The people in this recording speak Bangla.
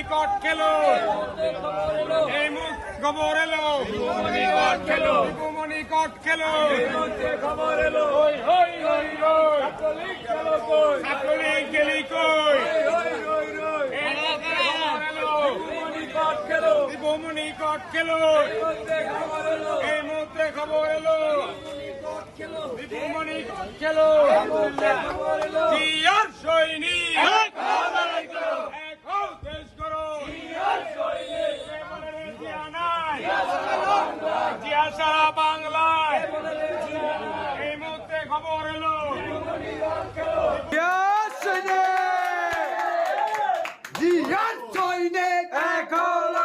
কট খেলো এই খবর এলো কট খেলো কট খেলো খবর এলো ছাত্রলীগ গেলি কই দীপমণি কট খেলো এই মুহূর্তে খবর এলো দীপমণি কট খেলো জিয়ার সৈনিক